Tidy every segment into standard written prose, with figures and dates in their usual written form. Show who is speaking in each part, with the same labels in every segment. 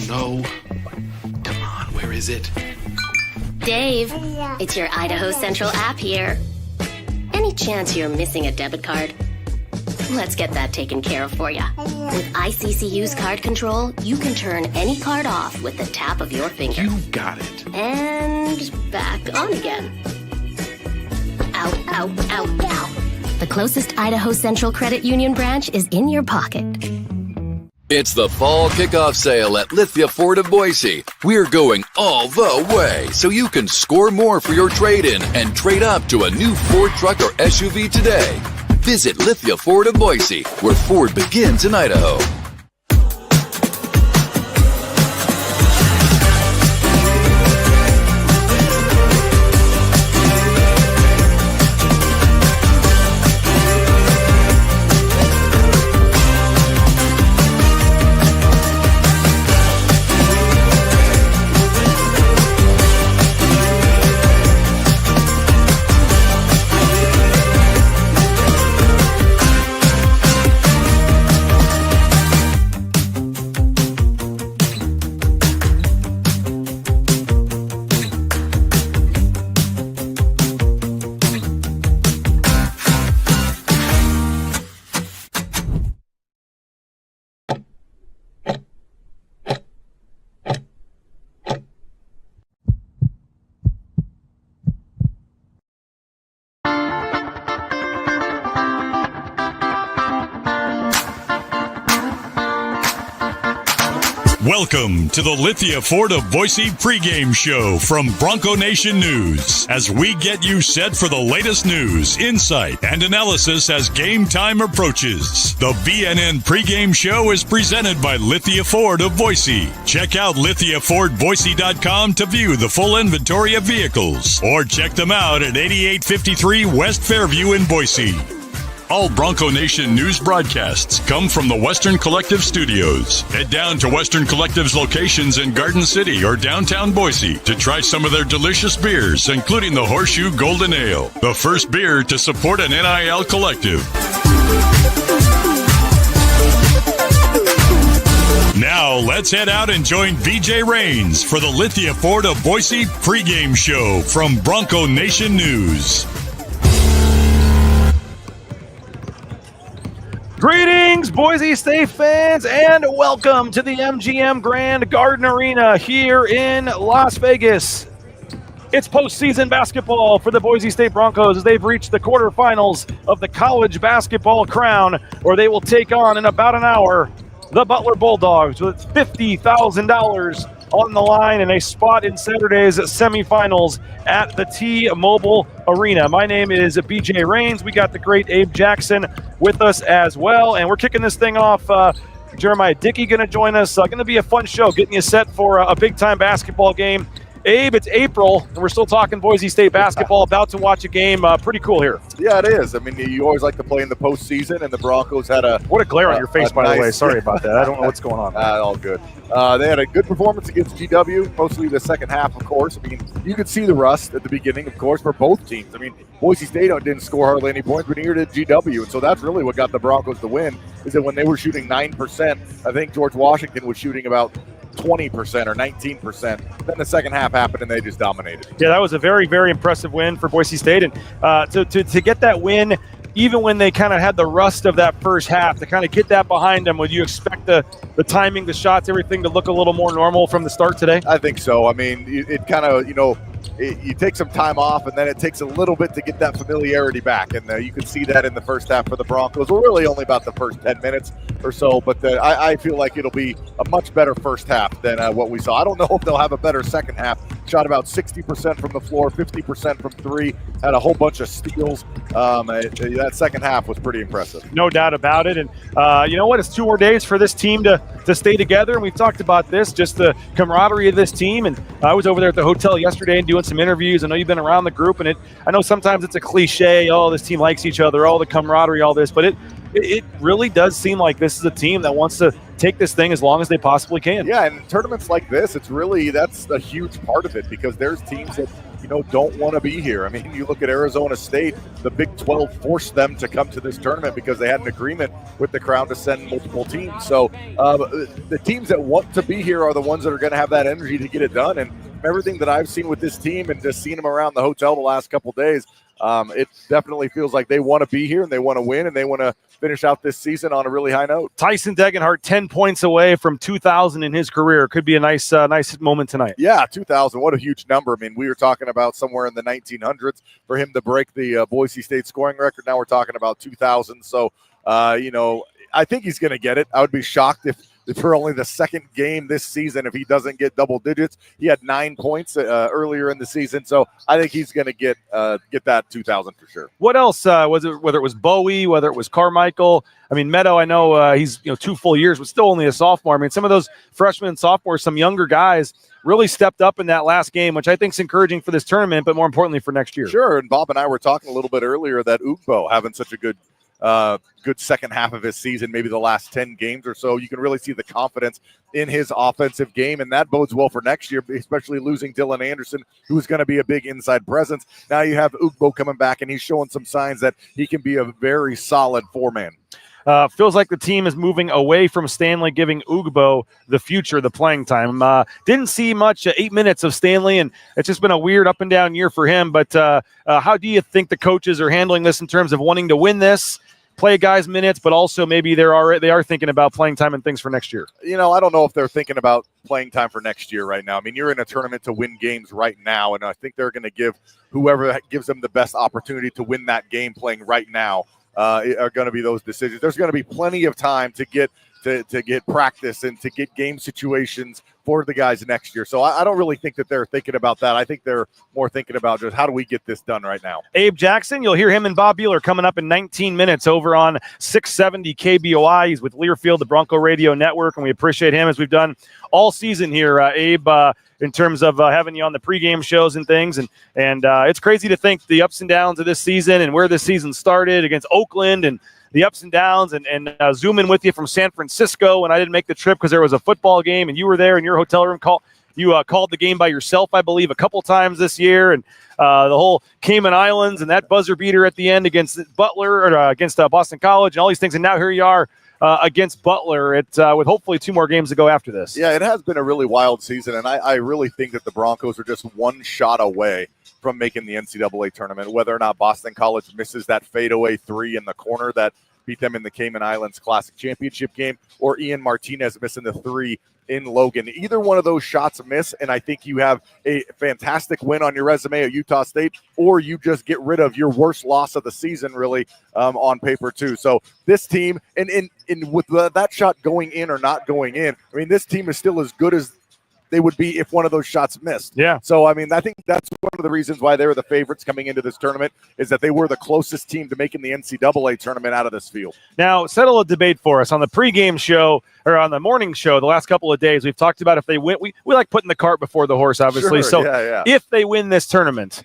Speaker 1: No. Come on, where is it?
Speaker 2: Dave, it's your Idaho Central app here. Any chance you're missing a debit card? Let's get that taken care of for you. With ICCU's card control, you can turn any card off with the tap of your finger.
Speaker 1: You got it.
Speaker 2: And back on again. Out, out, out, out. The closest Idaho Central Credit Union branch is in your pocket.
Speaker 3: It's the fall kickoff sale at Lithia Ford of Boise. We're going all the way so you can score more for your trade-in and trade up to a new Ford truck or SUV today. Visit Lithia Ford of Boise, where Ford begins in Idaho.
Speaker 4: Welcome to the Lithia Ford of Boise Pregame Show from Bronco Nation News, as we get you set for the latest news, insight, and analysis as game time approaches. The BNN Pregame Show is presented by Lithia Ford of Boise. Check out lithiafordboise.com to view the full inventory of vehicles, or check them out at 8853 West Fairview in Boise. All Bronco Nation news broadcasts come from the Western Collective Studios. Head down to Western Collective's locations in Garden City or downtown Boise to try some of their delicious beers, including the Horseshoe Golden Ale, the first beer to support an NIL collective. Now, let's head out and join BJ Rains for the Lithia Ford of Boise Pregame Show from Bronco Nation News.
Speaker 5: Greetings, Boise State fans, and welcome to the MGM Grand Garden Arena here in Las Vegas. It's postseason basketball for the Boise State Broncos as they've reached the quarterfinals of the college basketball crown, where they will take on, in about an hour, the Butler Bulldogs with $50,000 on the line and a spot in Saturday's semifinals at the T-Mobile Arena. My name is BJ Rains. We got the great Abe Jackson with us as well, and we're kicking this thing off. Jeremiah Dickey going to join us. Going to be a fun show, getting you set for a big-time basketball game. Abe, it's April, and we're still talking Boise State basketball, about to watch a game. Pretty cool here.
Speaker 6: Yeah, it is. I mean, you always like to play in the postseason, and the Broncos had a...
Speaker 5: What a glare on your face, by the way. Sorry about that. I don't know what's going on.
Speaker 6: All good. They had a good performance against GW, mostly the second half, of course. I mean, you could see the rust at the beginning, of course, for both teams. I mean, Boise State didn't score hardly any points, but neither did GW. And so that's really what got the Broncos to win, is that when they were shooting 9%, I think George Washington was shooting about 20% or 19%. Then the second half happened and they just dominated.
Speaker 5: Yeah, that was a very, very impressive win for Boise State. And to get that win, even when they kind of had the rust of that first half, to kind of get that behind them, would you expect the timing, the shots, everything to look a little more normal from the start today?
Speaker 6: I think so. I mean, it kind of, you take some time off, and then it takes a little bit to get that familiarity back. And you can see that in the first half for the Broncos. Well, really only about the first 10 minutes or so, but I feel like it'll be a much better first half than what we saw. I don't know if they'll have a better second half. Shot about 60% from the floor, 50% from three, had a whole bunch of steals. That second half was pretty impressive.
Speaker 5: No doubt about it. And you know what? It's 2 more days for this team to stay together. And we've talked about this, just the camaraderie of this team. And I was over there at the hotel yesterday and doing some interviews. I know you've been around the group, and I know sometimes it's a cliche, oh, this team likes each other, all the camaraderie, all this, but it really does seem like this is a team that wants to take this thing as long as they possibly can.
Speaker 6: Yeah, and tournaments like this, that's a huge part of it, because there's teams that don't want to be here. I mean, you look at Arizona State, the Big 12 forced them to come to this tournament because they had an agreement with the Crown to send multiple teams. So the teams that want to be here are the ones that are going to have that energy to get it done. And everything that I've seen with this team and just seeing them around the hotel the last couple of days, it definitely feels like they want to be here and they want to win and they want to finish out this season on a really high note.
Speaker 5: Tyson Degenhart, 10 points away from 2,000 in his career. Could be a nice moment tonight.
Speaker 6: Yeah, 2,000. What a huge number. I mean, we were talking about somewhere in the 1900s for him to break the Boise State scoring record. Now we're talking about 2,000. So, I think he's going to get it. I would be shocked if for only the second game this season if he doesn't get double digits. He had 9 points earlier in the season, so I think he's going to get that 2,000 for sure.
Speaker 5: What else was it? Whether it was Bowie, whether it was Carmichael. I mean, Meadow. I know he's 2 full years, but still only a sophomore. I mean, some of those freshmen and sophomores, some younger guys, really stepped up in that last game, which I think is encouraging for this tournament, but more importantly for next year.
Speaker 6: Sure. And Bob and I were talking a little bit earlier that Ugbo having such a good second half of his season, maybe the last 10 games or so. You can really see the confidence in his offensive game, and that bodes well for next year, especially losing Dylan Anderson, who's going to be a big inside presence. Now you have Ugbo coming back, and he's showing some signs that he can be a very solid four-man.
Speaker 5: Feels like the team is moving away from Stanley, giving Ugbo the future, the playing time. Didn't see much 8 minutes of Stanley, and it's just been a weird up and down year for him. But how do you think the coaches are handling this in terms of wanting to win this, play guys minutes, but also maybe they are thinking about playing time and things for next year?
Speaker 6: I don't know if they're thinking about playing time for next year right now. I mean, you're in a tournament to win games right now, and I think they're going to give whoever gives them the best opportunity to win that game playing right now are going to be those decisions. There's going to be plenty of time to get practice and to get game situations for the guys next year. So I don't really think that they're thinking about that. I think they're more thinking about just how do we get this done right now.
Speaker 5: Abe Jackson, you'll hear him and Bob Bueller coming up in 19 minutes over on 670 KBOI. He's with Learfield, the Bronco Radio Network, and we appreciate him as we've done all season here, Abe, in terms of having you on the pregame shows and things. And it's crazy to think the ups and downs of this season and where this season started against Oakland and the ups and downs and zooming with you from San Francisco. And I didn't make the trip because there was a football game and you were there in your hotel room. You called the game by yourself, I believe, a couple times this year. And the whole Cayman Islands and that buzzer beater at the end against Butler or against Boston College and all these things. And now here you are against Butler with hopefully 2 more games to go after this.
Speaker 6: Yeah, it has been a really wild season. And I really think that the Broncos are just one shot away from making the NCAA tournament, whether or not Boston College misses that fadeaway 3 in the corner that beat them in the Cayman Islands Classic Championship game, or Ian Martinez missing the 3 in Logan. Either one of those shots miss, and I think you have a fantastic win on your resume at Utah State, or you just get rid of your worst loss of the season, really, on paper, too. So this team, and with that shot going in or not going in, I mean, this team is still as good as they would be if one of those shots missed.
Speaker 5: Yeah.
Speaker 6: So, I mean, I think that's one of the reasons why they were the favorites coming into this tournament is that they were the closest team to making the NCAA tournament out of this field.
Speaker 5: Now, settle a debate for us. On the pregame show or on the morning show the last couple of days, we've talked about if they win. We like putting the cart before the horse, obviously.
Speaker 6: Sure,
Speaker 5: so if they win this tournament,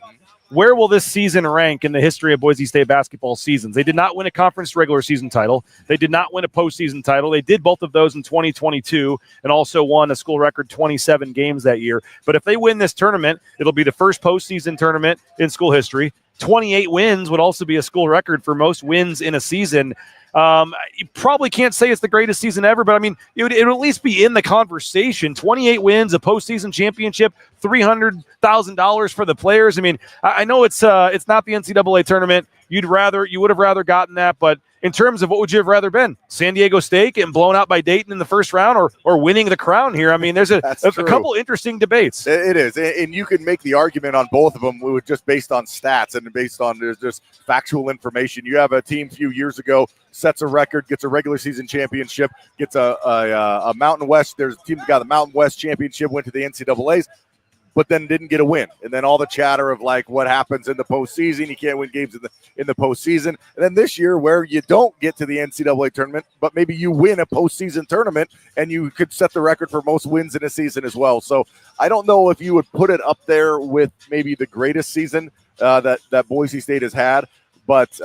Speaker 5: where will this season rank in the history of Boise State basketball seasons? They did not win a conference regular season title. They did not win a postseason title. They did both of those in 2022 and also won a school record 27 games that year. But if they win this tournament, it'll be the first postseason tournament in school history. 28 wins would also be a school record for most wins in a season. You probably can't say it's the greatest season ever, but I mean, it would at least be in the conversation. 28 wins, a postseason championship, $300,000 for the players. I mean, I know it's not the NCAA tournament. You would have rather gotten that, but in terms of what would you have rather been? San Diego State getting blown out by Dayton in the first round or winning the crown here? I mean, there's a couple interesting debates.
Speaker 6: It is, and you can make the argument on both of them just based on stats and based on just factual information. You have a team a few years ago sets a record, gets a regular season championship, gets a Mountain West. There's a team that got the Mountain West championship, went to the NCAAs, but then didn't get a win. And then all the chatter of like what happens in the postseason, you can't win games in the postseason. And then this year where you don't get to the NCAA tournament, but maybe you win a postseason tournament and you could set the record for most wins in a season as well. So I don't know if you would put it up there with maybe the greatest season that Boise State has had, But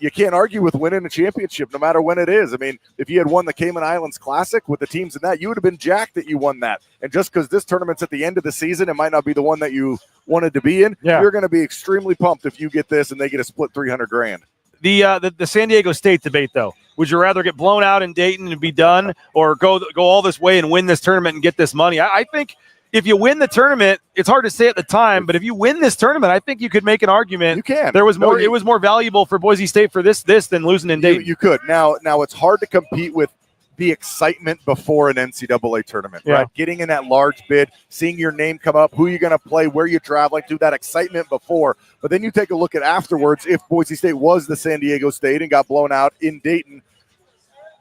Speaker 6: you can't argue with winning a championship no matter when it is. I mean, if you had won the Cayman Islands Classic with the teams in that, you would have been jacked that you won that. And just because this tournament's at the end of the season, it might not be the one that you wanted to be in.
Speaker 5: Yeah.
Speaker 6: You're going to be extremely pumped if you get this and they get a split $300,000.
Speaker 5: The San Diego State debate, though, would you rather get blown out in Dayton and be done, or go all this way and win this tournament and get this money? I think if you win the tournament, it's hard to say at the time, but if you win this tournament, I think you could make an argument.
Speaker 6: You can.
Speaker 5: There was more. It was more valuable for Boise State for this than losing in Dayton.
Speaker 6: You could. Now it's hard to compete with the excitement before an NCAA tournament, right? Getting in that large bid, seeing your name come up, who you're going to play, where you're traveling to, that excitement before. But then you take a look at afterwards, if Boise State was the San Diego State and got blown out in Dayton,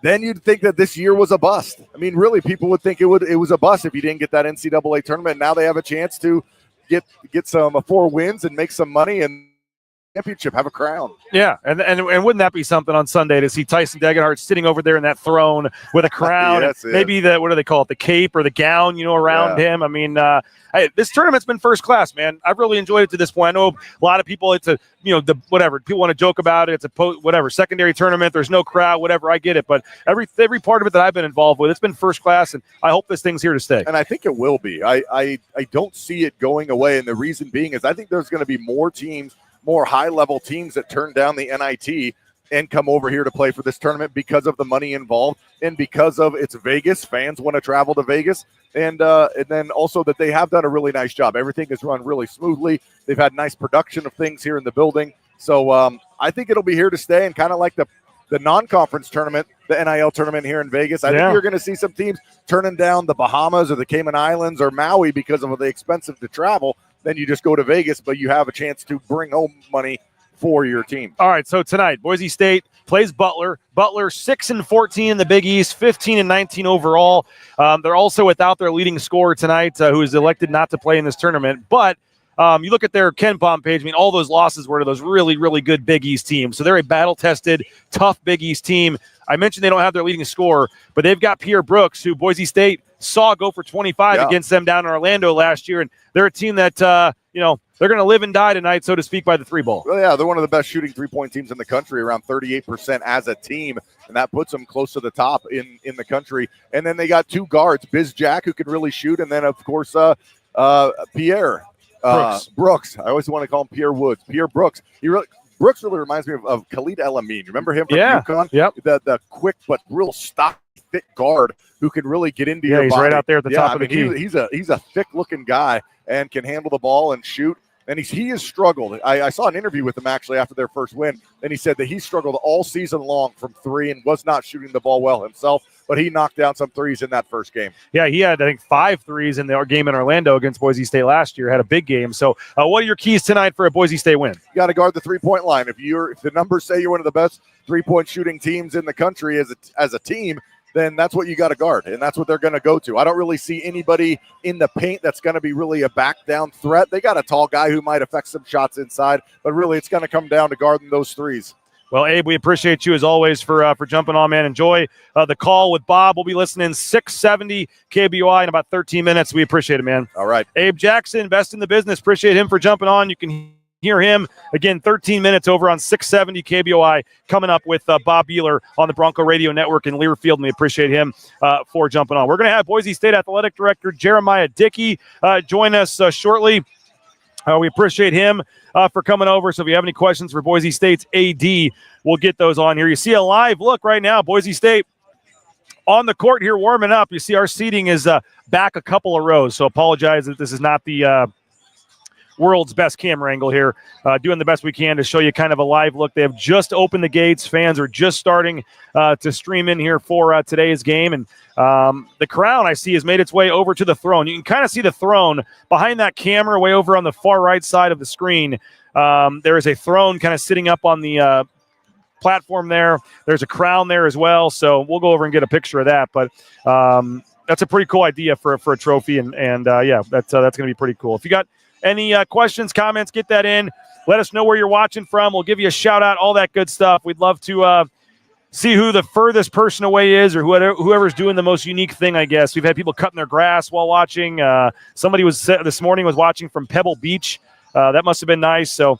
Speaker 6: then you'd think that this year was a bust. I mean, really, people would think it was a bust if you didn't get that NCAA tournament. Now they have a chance to get some 4 wins and make some money and championship, have a crown.
Speaker 5: Yeah, and wouldn't that be something on Sunday to see Tyson Degenhardt sitting over there in that throne with a crown,
Speaker 6: Yes,
Speaker 5: maybe what do they call it, the cape or the gown, around him. I mean, this tournament's been first class, man. I've really enjoyed it to this point. I know a lot of people, it's a people want to joke about it. It's a secondary tournament. There's no crowd, whatever. I get it, but every part of it that I've been involved with, it's been first class, and I hope this thing's here to stay.
Speaker 6: And I think it will be. I don't see it going away, and the reason being is I think there's going to be more teams, more high-level teams that turn down the NIT and come over here to play for this tournament because of the money involved and because of it's Vegas. Fans want to travel to Vegas, and then also that they have done a really nice job. Everything is run really smoothly. They've had nice production of things here in the building. So I think it'll be here to stay, and kind of like the non-conference tournament, the NIL tournament here in Vegas. I think you're going to see some teams turning down the Bahamas or the Cayman Islands or Maui because of the expensive to travel. Then you just go to Vegas, but you have a chance to bring home money for your team.
Speaker 5: All right, so tonight, Boise State plays Butler. Butler 6-14 in the Big East, 15-19 overall. They're also without their leading scorer tonight, who is elected not to play in this tournament. But you look at their KenPom page, I mean, all those losses were to those really, really good Big East teams. So they're a battle-tested, tough Big East team. I mentioned they don't have their leading scorer, but they've got Pierre Brooks, who Boise State saw go for 25 against them down in Orlando last year. And they're a team that, they're going to live and die tonight, so to speak, by the 3-ball.
Speaker 6: Well, yeah, they're one of the best shooting three-point teams in the country, around 38% as a team, and that puts them close to the top in the country. And then they got 2 guards, Biz Jack, who can really shoot, and then, of course, Pierre Brooks. I always want to call him Pierre Woods. Pierre Brooks. Brooks really reminds me of Khalid El Amin. Remember him from UConn?
Speaker 5: Yep.
Speaker 6: The quick but real stocky, thick guard who can really get into your body.
Speaker 5: Yeah, he's right out there at the top of the key.
Speaker 6: He's a thick-looking guy and can handle the ball and shoot. And he has struggled. I saw an interview with him actually after their first win, and he said that he struggled all season long from 3 and was not shooting the ball well himself, but he knocked down some threes in that first game. Yeah, he had, I think, 5 threes in the game in Orlando against Boise State last year, had a big game. So what are your keys tonight for a Boise State win? You got to guard the three-point line. If the numbers say you're one of the best three-point shooting teams in the country as a team, then that's what you got to guard, and that's what they're going to go to. I don't really see anybody in the paint that's going to be really a back-down threat. They got a tall guy who might affect some shots inside, but really it's going to come down to guarding those threes. Well, Abe, we appreciate you as always for jumping on, man. Enjoy the call with Bob. We'll be listening 670 KBOI in about 13 minutes. We appreciate it, man. All right. Abe Jackson, best in the business. Appreciate him for jumping on. You can hear him again 13 minutes over on 670 KBOI coming up with Bob Beeler on the Bronco Radio Network in Learfield, and we appreciate him for jumping on. We're going to have Boise State Athletic Director Jeremiah Dickey join us shortly. We appreciate him for coming over. So if you have any questions for Boise State's AD, we'll get those on here. You see a live look right now, Boise State on the court here warming up. You see our seating is back a couple of rows, so apologize that this is not the world's best camera angle here, doing the best we can to show you kind of a live look. They have just opened the gates. Fans are just starting to stream in here for today's game. And the crown I see has made its way over to the throne. You can kind of see the throne behind that camera way over on the far right side of the screen. There is a throne kind of sitting up on the platform there. There's a crown there as well. So we'll go over and get a picture of that. But that's a pretty cool idea for a trophy. And yeah, that's going to be pretty cool. If you got any questions, comments, get that in. Let us know where you're watching from. We'll give you a shout out, all that good stuff. We'd love to see who the furthest person away is, or whoever's doing the most unique thing, I guess. We've had people cutting their grass while watching. Somebody was this morning was watching from Pebble Beach. That must have been nice. So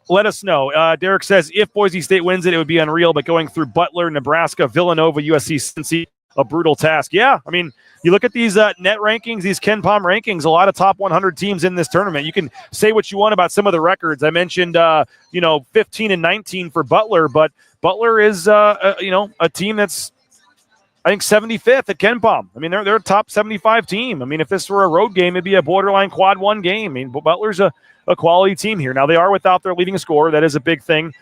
Speaker 5: let us know. Derek says if Boise State wins it would be unreal, but going through Butler, Nebraska, Villanova, USC, Cincy, a brutal task. Yeah, I mean, you look at these net rankings, these Ken Palm rankings, a lot of top 100 teams in this tournament. You can say what you want about some of the records. I mentioned, 15 and 19 for Butler, but Butler is, a team that's, I think, 75th at Ken Palm. I mean, they're a top 75 team. I mean, if this were a road game, it'd be a borderline quad one game. I mean, Butler's a quality team here. Now, they are without their leading scorer. That is a big thing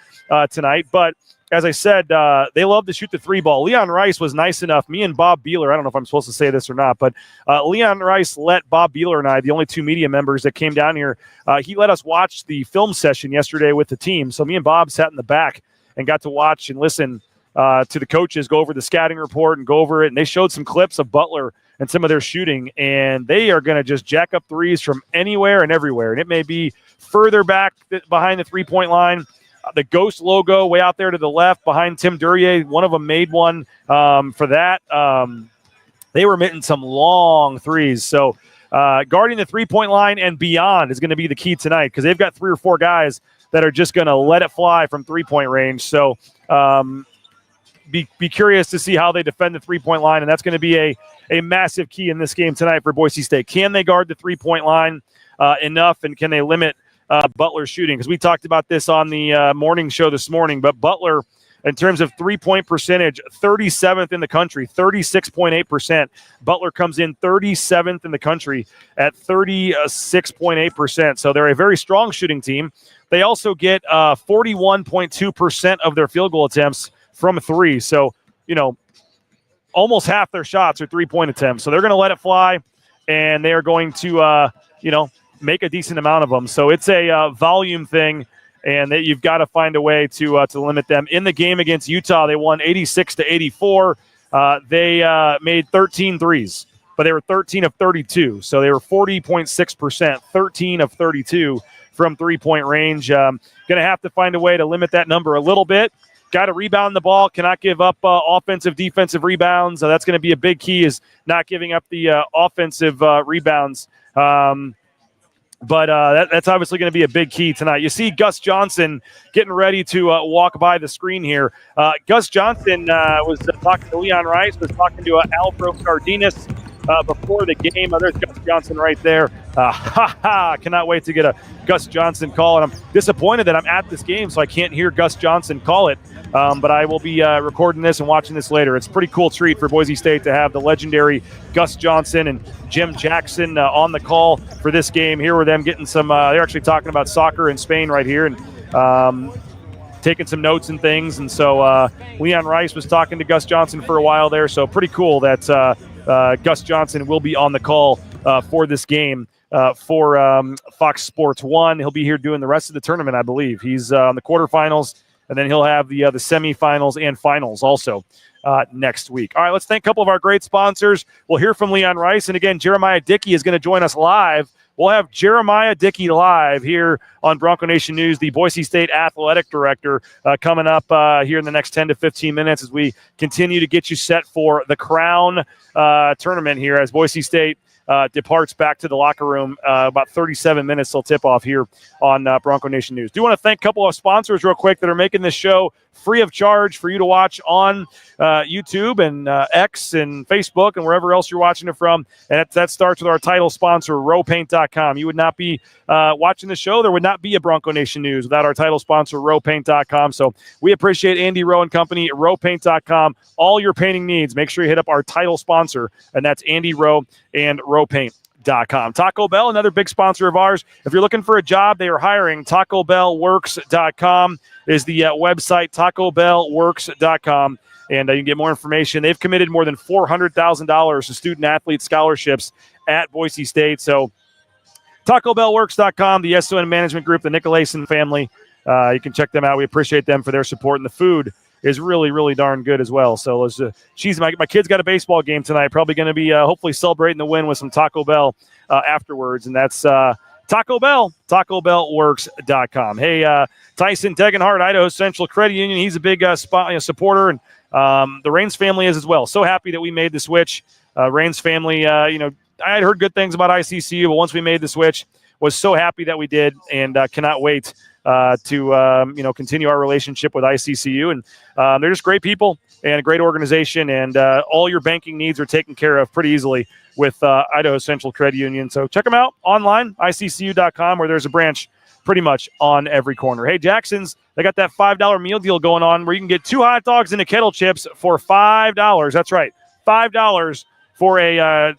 Speaker 5: tonight. But as I said, they love to shoot the three ball. Leon Rice was nice enough. Me and Bob Beeler, I don't know if I'm supposed to say this or not, but Leon Rice let Bob Beeler and I, the only two media members that came down here, he let us watch the film session yesterday with the team. So me and Bob sat in the back and got to watch and listen to the coaches go over the scouting report and go over it. And they showed some clips of Butler and some of their shooting, and they are going to just jack up threes from anywhere and everywhere. And it may be further back behind the three-point line. The Ghost logo way out there to the left behind Tim Duryea. One of them made one for that. They were hitting some long threes. So guarding the three-point line and beyond is going to be the key tonight because they've got 3 or 4 guys that are just going to let it fly from three-point range. So be curious to see how they defend the three-point line, and that's going to be a massive key in this game tonight for Boise State. Can they guard the three-point line enough, and can they limit Butler's shooting? Because we talked about this on the morning show this morning, but Butler, in terms of three-point percentage, 37th in the country, 36.8%. Butler comes in 37th in the country at 36.8%. So they're a very strong shooting team. They also get 41.2% of their field goal attempts from 3. So, almost half their shots are three-point attempts. So they're going to let it fly, and they are going to, make a decent amount of them. So it's a volume thing, and that you've got to find a way to limit them. In the game against Utah, they won 86-84. They made 13 threes, but they were 13 of 32. So they were 40.6%, 13 of 32 from three-point range. Going to have to find a way to limit that number a little bit. Got to rebound the ball, cannot give up offensive, defensive rebounds. That's going to be a big key, is not giving up the offensive rebounds. But that's obviously going to be a big key tonight. You see Gus Johnson getting ready to walk by the screen here. Gus Johnson was talking to Leon Rice, was talking to Alvaro Cardenas before the game. There's Gus Johnson right there. Cannot wait to get a Gus Johnson call. And I'm disappointed that I'm at this game, so I can't hear Gus Johnson call it. But I will be recording this and watching this later. It's a pretty cool treat for Boise State to have the legendary Gus Johnson and Jim Jackson on the call for this game. Here with them getting some they're actually talking about soccer in Spain right here, and taking some notes and things. And so Leon Rice was talking to Gus Johnson for a while there. So pretty cool that Gus Johnson will be on the call for this game for Fox Sports 1. He'll be here doing the rest of the tournament, I believe. He's on the quarterfinals, and then he'll have the semifinals and finals also next week. All right, let's thank a couple of our great sponsors. We'll hear from Leon Rice, and again, Jeremiah Dickey is going to join us live. We'll have Jeremiah Dickey live here on Bronco Nation News, the Boise State Athletic Director, coming up here in the next 10 to 15 minutes as we continue to get you set for the Crown tournament here as Boise State departs back to the locker room. About 37 minutes till tip-off here on Bronco Nation News. Do want to thank a couple of sponsors real quick that are making this show free of charge for you to watch on YouTube and X and Facebook and wherever else you're watching it from. And that starts with our title sponsor, rowpaint.com. You would not be watching the show. There would not be a Bronco Nation News without our title sponsor, rowpaint.com. So we appreciate Andy Rowe and company at rowpaint.com. All your painting needs, make sure you hit up our title sponsor, and that's Andy Rowe and rowpaint.com. Taco Bell, another big sponsor of ours. If you're looking for a job, they are hiring. TacoBellWorks.com is the website, TacoBellWorks.com. And you can get more information. They've committed more than $400,000 to student-athlete scholarships at Boise State. So TacoBellWorks.com, the SON Management Group, the Nicolason family. You can check them out. We appreciate them for their support. And the food is really, really darn good as well. So let's my kid's got a baseball game tonight. Probably going to be hopefully celebrating the win with some Taco Bell afterwards. And that's Taco Bell, TacoBellWorks.com. Hey, Tyson Degenhardt, Idaho Central Credit Union. He's a big supporter, and the Raines family is as well. So happy that we made the switch. Raines family, I had heard good things about ICCU, but once we made the switch, was so happy that we did, and cannot wait to continue our relationship with ICCU. And they're just great people and a great organization, and all your banking needs are taken care of pretty easily with Idaho Central Credit Union. So check them out online, iccu.com, where there's a branch pretty much on every corner. Hey, Jackson's, they got that $5 meal deal going on where you can get 2 hot dogs and a kettle chips for $5. That's right, $5 for a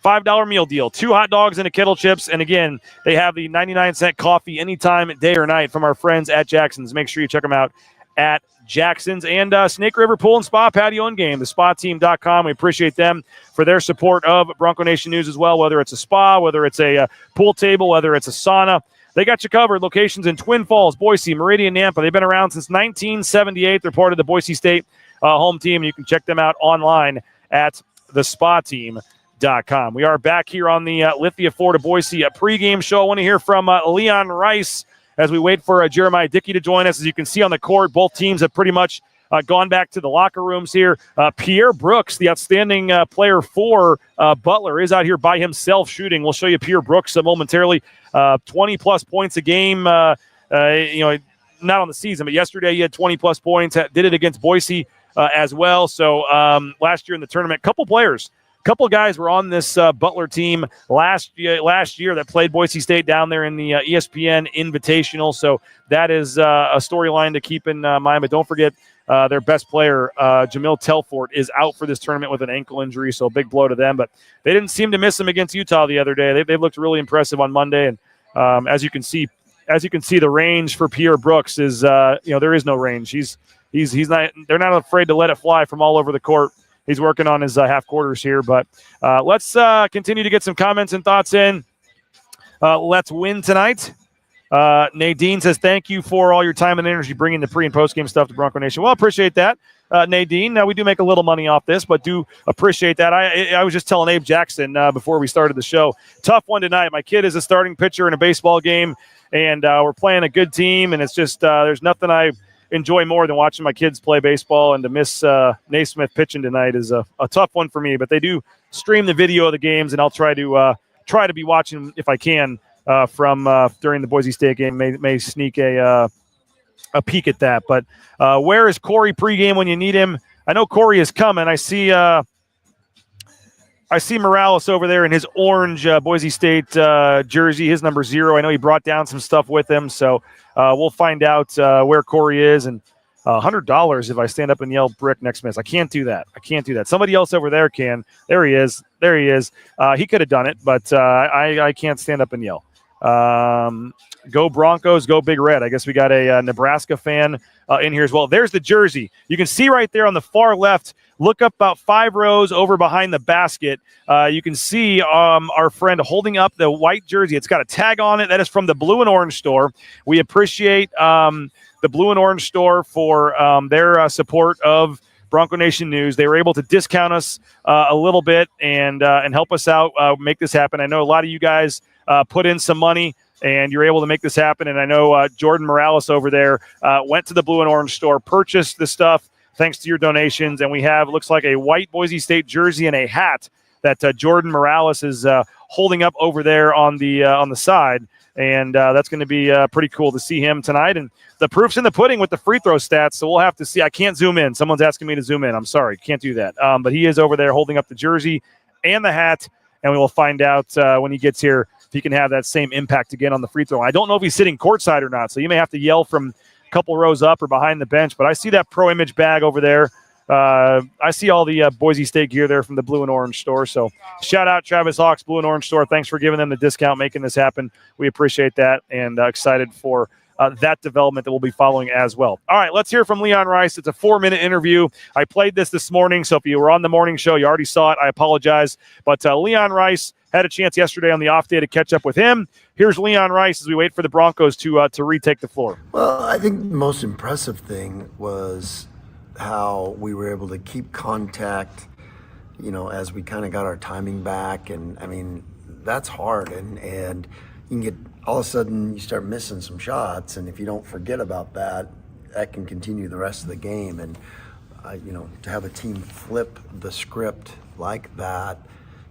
Speaker 5: $5 meal deal. 2 hot dogs and a kettle chips. And again, they have the 99-cent coffee anytime, day or night, from our friends at Jackson's. Make sure you check them out at Jackson's. And Snake River Pool and Spa Patio and Game, thespateam.com. We appreciate them for their support of Bronco Nation News as well, whether it's a spa, whether it's a pool table, whether it's a sauna. They got you covered. Locations in Twin Falls, Boise, Meridian, Nampa. They've been around since 1978. They're part of the Boise State home team. You can check them out online at thespateam.com. We are back here on the Lithia Ford Boise pregame show. I want to hear from Leon Rice as we wait for Jeremiah Dickey to join us. As you can see on the court, both teams have pretty much gone back to the locker rooms here. Pierre Brooks, the outstanding player for Butler, is out here by himself shooting. We'll show you Pierre Brooks momentarily. 20-plus points a game, not on the season, but yesterday he had 20-plus points. Did it against Boise as well. So last year in the tournament, couple guys were on this Butler team last year that played Boise State down there in the ESPN Invitational. So that is a storyline to keep in mind. But don't forget, their best player, Jamil Telfort, is out for this tournament with an ankle injury, so a big blow to them. But they didn't seem to miss him against Utah the other day. They looked really impressive on Monday, and as you can see, the range for Pierre Brooks is, there is no range. He's not. They're not afraid to let it fly from all over the court. He's working on his half quarters here, but let's continue to get some comments and thoughts in. Let's win tonight. Nadine says, thank you for all your time and energy bringing the pre- and post-game stuff to Bronco Nation. Well, I appreciate that, Nadine. Now, we do make a little money off this, but do appreciate that. I was just telling Abe Jackson before we started the show, tough one tonight. My kid is a starting pitcher in a baseball game, and we're playing a good team, and it's just there's nothing I enjoy more than watching my kids play baseball, and to miss Naismith pitching tonight is a tough one for me. But they do stream the video of the games, and I'll try to be watching if I can from during the Boise State game. May sneak a peek at that. But where is Corey pregame when you need him? I know Corey is coming. I see Morales over there in his orange Boise State jersey, his number 0. I know he brought down some stuff with him, so we'll find out where Corey is. And $100 if I stand up and yell brick next miss. I can't do that. Somebody else over there can. There he is. He could have done it, but I can't stand up and yell. Go Broncos, go Big Red. I guess we got a Nebraska fan in here as well. There's the jersey. You can see right there on the far left. Look up about 5 rows over behind the basket. You can see our friend holding up the white jersey. It's got a tag on it. That is from the Blue and Orange store. We appreciate the Blue and Orange store for their support of Bronco Nation News. They were able to discount us a little bit and help us out, make this happen. I know a lot of you guys put in some money, and you're able to make this happen. And I know Jordan Morales over there went to the Blue and Orange store, purchased the stuff thanks to your donations. And we have, looks like, a white Boise State jersey and a hat that Jordan Morales is holding up over there on the side. And that's going to be pretty cool to see him tonight. And the proof's in the pudding with the free throw stats, so we'll have to see. I can't zoom in. Someone's asking me to zoom in. I'm sorry. Can't do that. But he is over there holding up the jersey and the hat, and we will find out when he gets here if he can have that same impact again on the free throw. I don't know if he's sitting courtside or not, so you may have to yell from a couple rows up or behind the bench. But I see that Pro Image bag over there. I see all the Boise State gear there from the Blue and Orange store. So shout out Travis Hawks, Blue and Orange store. Thanks for giving them the discount, making this happen. We appreciate that, and excited for that development that we'll be following as well. All right, let's hear from Leon Rice. It's a 4-minute interview. I played this morning, so if you were on the morning show, you already saw it. I apologize. But Leon Rice had a chance yesterday on the off day to catch up with him. Here's Leon Rice as we wait for the Broncos to retake the floor.
Speaker 7: Well, I think the most impressive thing was how we were able to keep contact, as we kind of got our timing back. And, I mean, that's hard. And you can get, all of a sudden, you start missing some shots. And if you don't forget about that, that can continue the rest of the game. And, to have a team flip the script like that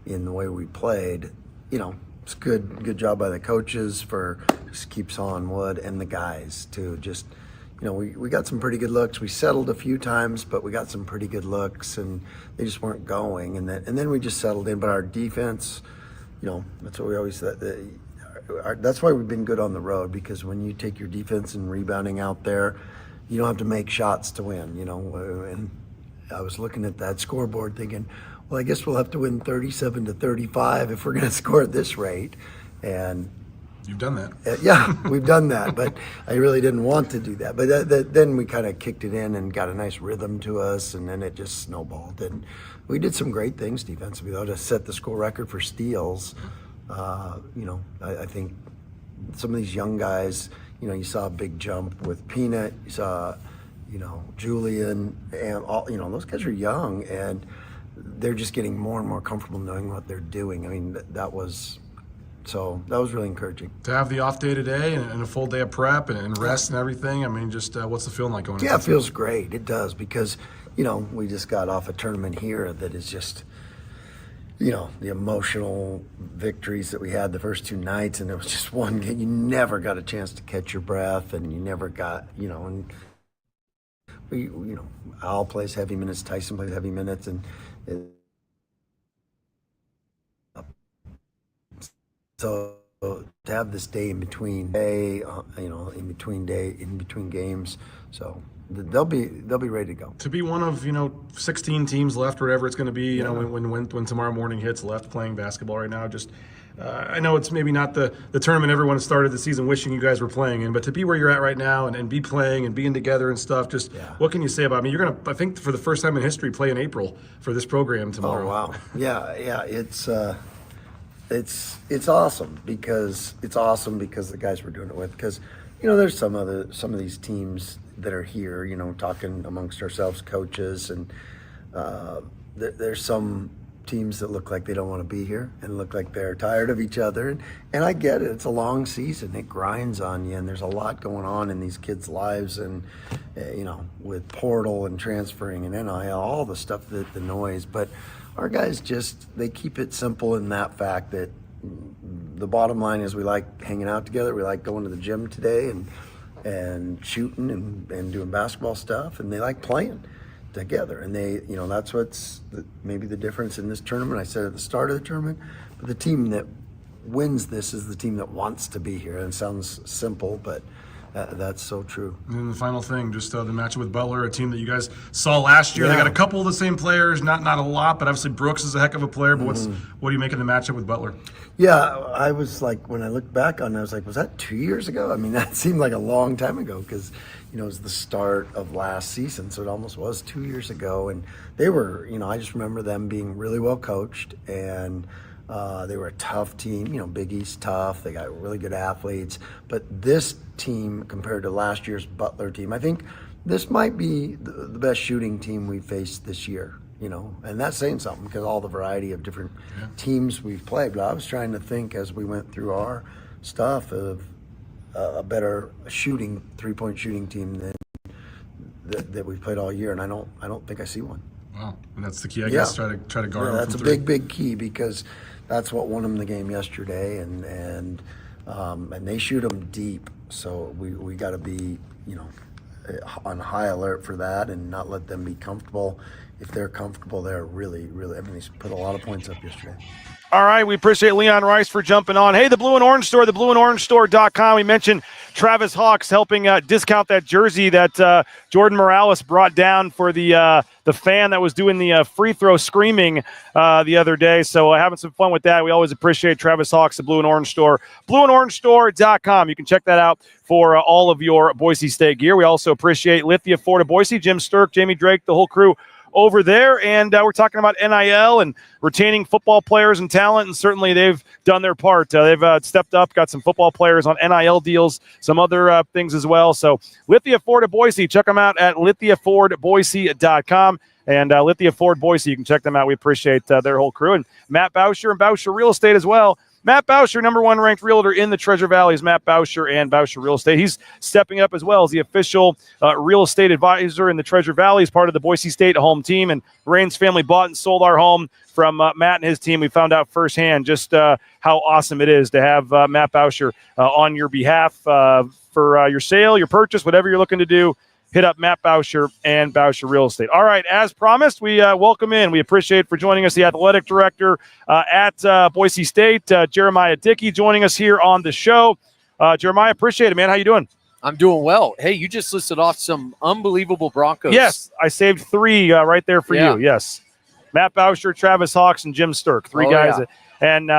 Speaker 7: in the way we played, it's good job by the coaches for just keeps on, Wood, and the guys too. Just, we got some pretty good looks. We settled a few times, but we got some pretty good looks, and they just weren't going. And then we just settled in. But our defense, that's what we always said. That's why we've been good on the road, because when you take your defense and rebounding out there, you don't have to make shots to win. And I was looking at that scoreboard thinking, well, I guess we'll have to win 37-35 if we're going to score at this rate. And
Speaker 8: you've done that.
Speaker 7: Yeah, we've done that, but I really didn't want to do that. But then we kind of kicked it in and got a nice rhythm to us, and then it just snowballed. And we did some great things defensively, though, to set the school record for steals. I think some of these young guys, you saw a big jump with Peanut, you saw, Julian, and all, those guys are young, and they're just getting more and more comfortable knowing what they're doing. I mean, that was really encouraging.
Speaker 8: To have the off day today and a full day of prep and rest and everything, I mean, just what's the feeling like going?
Speaker 7: Yeah, it feels great. It does, because, we just got off a tournament here that is just, the emotional victories that we had the first two nights, and it was just one game. You never got a chance to catch your breath, and you never got, and we, Al plays heavy minutes, Tyson plays heavy minutes, and so to have this day in between in between games, so they'll be ready to go. To
Speaker 8: be one of 16 teams left, wherever it's going to be, when tomorrow morning hits, left playing basketball right now. Just I know it's maybe not the tournament everyone started the season wishing you guys were playing in, but to be where you're at right now and be playing and being together and stuff, just what can you say about it? I mean, you're going to, I think, for the first time in history, play in April for this program tomorrow.
Speaker 7: Oh, wow. Yeah, it's awesome because the guys we're doing it with, because there's some of these teams that are here, talking amongst ourselves, coaches, and there's some teams that look like they don't want to be here and look like they're tired of each other, and I get it. It's a long season, it grinds on you, and there's a lot going on in these kids' lives, and with portal and transferring and NIL, all the stuff, that the noise. But our guys they keep it simple in that fact that the bottom line is we like hanging out together. We like going to the gym today and shooting and doing basketball stuff, and they like playing together. And they, that's what's maybe the difference in this tournament. I said at the start of the tournament, but the team that wins this is the team that wants to be here. And it sounds simple, but that's so true.
Speaker 8: And the final thing, just the matchup with Butler, a team that you guys saw last year. Yeah. They got a couple of the same players, not a lot, but obviously Brooks is a heck of a player. But what do you make of the matchup with Butler?
Speaker 7: Yeah, I was like, when I looked back on it, I was like, was that 2 years ago? I mean, that seemed like a long time ago, because it was the start of last season, so it almost was 2 years ago. And they were, I just remember them being really well coached, and they were a tough team. Big East tough. They got really good athletes. But this team, compared to last year's Butler team, I think this might be the best shooting team we've faced this year. And that's saying something, because all the variety of different teams we've played. But I was trying to think as we went through our stuff of a better three-point shooting team than that we've played all year, and I don't think I see one.
Speaker 8: Wow, and that's the key, I guess. Try to guard.
Speaker 7: Yeah, that's a big key, because that's what won them the game yesterday, and they shoot them deep. So we got to be on high alert for that, and not let them be comfortable. If they're comfortable, they're really, really. I mean, he's put a lot of points up yesterday.
Speaker 5: All right, we appreciate Leon Rice for jumping on. Hey, the Blue and Orange Store, theblueandorangestore.com. We mentioned Travis Hawks helping discount that jersey that Jordan Morales brought down for the fan that was doing the free throw screaming the other day. So having some fun with that. We always appreciate Travis Hawks, the Blue and Orange Store, blueandorangestore.com. You can check that out for all of your Boise State gear. We also appreciate Lithia Ford Boise, Jim Sturk, Jamie Drake, the whole crew over there, and we're talking about NIL and retaining football players and talent, and certainly they've done their part. They've stepped up, got some football players on NIL deals, some other things as well. So Lithia Ford of Boise, check them out at lithiafordboise.com. And Lithia Ford Boise, you can check them out. We appreciate their whole crew. And Matt Bauscher and Bauscher Real Estate as well. Matt Bauscher, number 1 ranked realtor in the Treasure Valley, is Matt Bauscher and Bauscher Real Estate. He's stepping up as well as the official real estate advisor in the Treasure Valley. He's part of the Boise State home team, and Rain's family bought and sold our home from Matt and his team. We found out firsthand just how awesome it is to have Matt Bauscher on your behalf for your sale, your purchase, whatever you're looking to do. Hit up Matt Bauscher and Bauscher Real Estate. All right, as promised, we welcome in. We appreciate for joining us the athletic director at Boise State, Jeremiah Dickey, joining us here on the show. Jeremiah, appreciate it, man. How you doing?
Speaker 9: I'm doing well. Hey, you just listed off some unbelievable Broncos.
Speaker 5: Yes, I saved 3 right there for you. Yes, Matt Bauscher, Travis Hawks, and Jim Sturk, 3 guys, and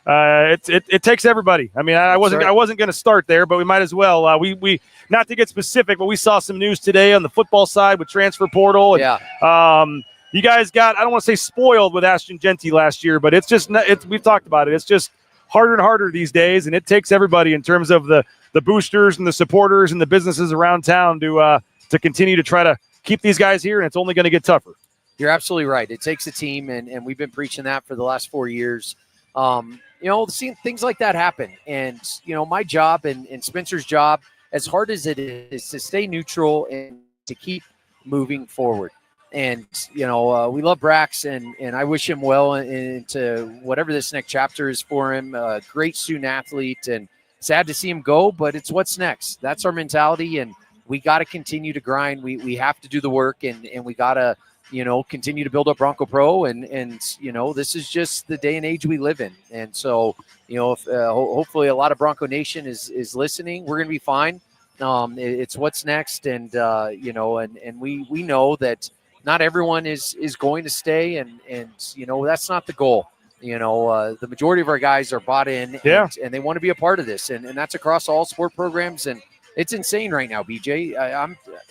Speaker 5: it takes everybody. I mean, I wasn't going to start there, but we might as well. We not to get specific, but we saw some news today on the football side with transfer portal. And, you guys got, I don't want to say spoiled with Ashton Genty last year, but it's just we've talked about it. It's just harder and harder these days, and it takes everybody in terms of the boosters and the supporters and the businesses around town to continue to try to keep these guys here, and it's only going to get tougher.
Speaker 9: You're absolutely right. It takes a team, and we've been preaching that for the last 4 years. Seeing things like that happen. And, my job and Spencer's job, as hard as it is to stay neutral and to keep moving forward. And, we love Brax, and I wish him well into whatever this next chapter is for him. A great student athlete, and sad to see him go, but it's what's next. That's our mentality, and we got to continue to grind. We have to do the work, and we got to, continue to build up Bronco Pro. And this is just the day and age we live in. And so, if hopefully a lot of Bronco Nation is listening, we're going to be fine. It's what's next. And, we know that not everyone is going to stay. And that's not the goal. The majority of our guys are bought in and they want to be a part of this. And that's across all sport programs. And it's insane right now, BJ.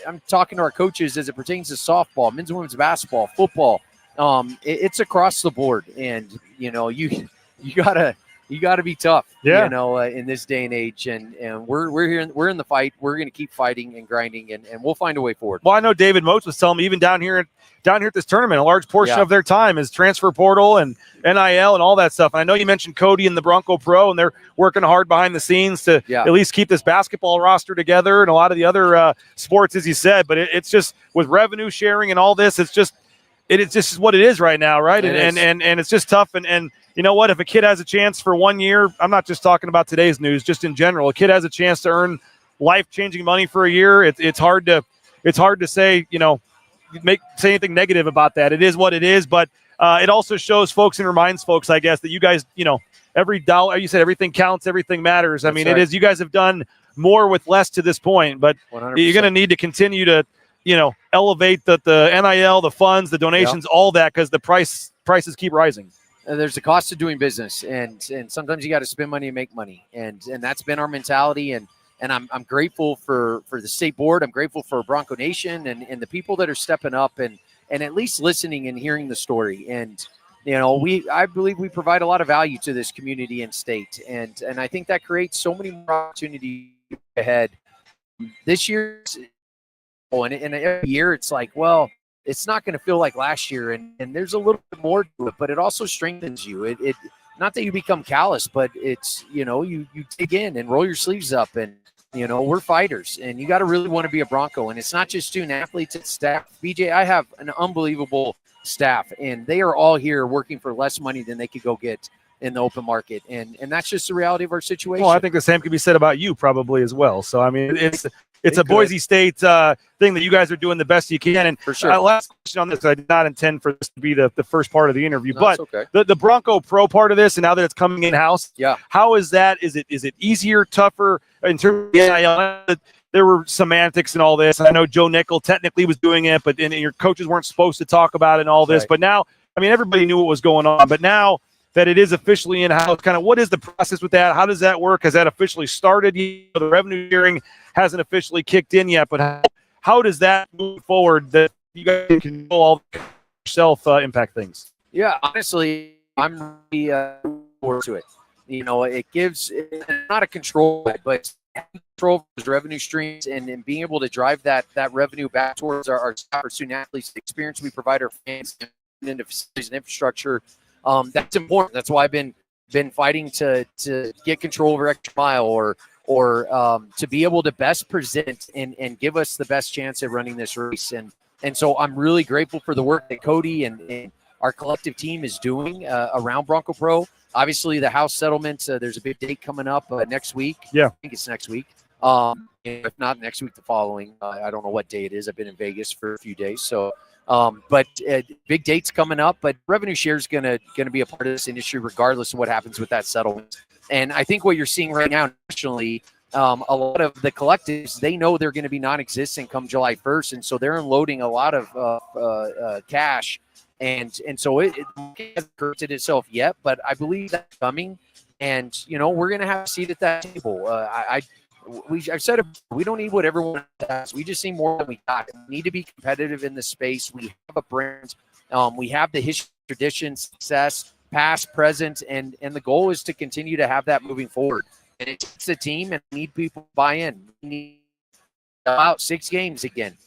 Speaker 9: I'm talking to our coaches as it pertains to softball, men's and women's basketball, football. It's across the board, and you gotta be tough. In this day and age, and we're here. We're in the fight. We're going to keep fighting and grinding, and we'll find a way forward.
Speaker 5: Well, I know David Moats was telling me even down here at this tournament, a large portion of their time is transfer portal and NIL and all that stuff. And I know you mentioned Cody and the Bronco Pro, and they're working hard behind the scenes to at least keep this basketball roster together and a lot of the other sports, as you said. But it's just with revenue sharing and all this, it's just what it is right now, right? And it's just tough. And you know what? If a kid has a chance for 1 year, I'm not just talking about today's news, just in general. A kid has a chance to earn life-changing money for a year. It's hard to say, say anything negative about that. It is what it is, but it also shows folks and reminds folks, I guess, that you guys, every dollar, you said everything counts, everything matters. I mean, it is, you guys have done more with less to this point, but 100%. You're going to need to continue to, elevate the NIL, the funds, the donations, all that, because the prices keep rising.
Speaker 9: There's a cost to doing business, and sometimes you got to spend money and make money, and that's been our mentality. And I'm grateful for the state board. I'm grateful for Bronco Nation and the people that are stepping up and at least listening and hearing the story. And I believe we provide a lot of value to this community and state, and I think that creates so many more opportunities ahead. This year, and every year it's like, well, it's not going to feel like last year, and there's a little bit more to it, but it also strengthens you. It not that you become callous, but it's you dig in and roll your sleeves up, and we're fighters, and you got to really want to be a Bronco. And it's not just student athletes, it's staff. BJ, I have an unbelievable staff, and they are all here working for less money than they could go get in the open market, and that's just the reality of our situation.
Speaker 5: Well, I think the same could be said about you probably as well. So I mean, it's a Boise State thing that you guys are doing the best you can. And
Speaker 9: for sure,
Speaker 5: last question on this, I did not intend for this to be the first part of the interview,
Speaker 9: but
Speaker 5: okay. the Bronco Pro part of this, and now that it's coming in house, how is that? Is it easier, tougher in terms of NIL? There were semantics and all this. And I know Joe Nickel technically was doing it, but your coaches weren't supposed to talk about it and all this. Right. But now, I mean, everybody knew what was going on. But now that it is officially in-house, kind of what is the process with that? How does that work? Has that officially started? The revenue sharing hasn't officially kicked in yet, but how does that move forward that you guys can control all the self-impact things?
Speaker 9: Yeah, honestly, I'm really forward to it. It gives not a control, but control of those revenue streams and being able to drive that revenue back towards our student athletes, the experience we provide our fans into facilities and infrastructure. That's important. That's why I've been been fighting to get control over extra mile or to be able to best present and give us the best chance at running this race. And so I'm really grateful for the work that Cody and our collective team is doing around Bronco Pro. Obviously, the house settlement, there's a big date coming up next week.
Speaker 5: Yeah.
Speaker 9: I think it's next week. If not next week, the following. I don't know what day it is. I've been in Vegas for a few days. So, but big dates coming up. But revenue share is going to be a part of this industry regardless of what happens with that settlement. And I think what you're seeing right now nationally, a lot of the collectives, they know they're going to be non-existent come July 1st. And so they're unloading a lot of cash. And so it hasn't corrected itself yet, but I believe that's coming. And, we're going to have a seat at that table. I've said it, we don't need what everyone has. We just need more than we got. We need to be competitive in the space. We have a brand. We have the history, tradition, success, past, present, and the goal is to continue to have that moving forward. And it takes a team, and we need people to buy in. We need to sell out 6 games again.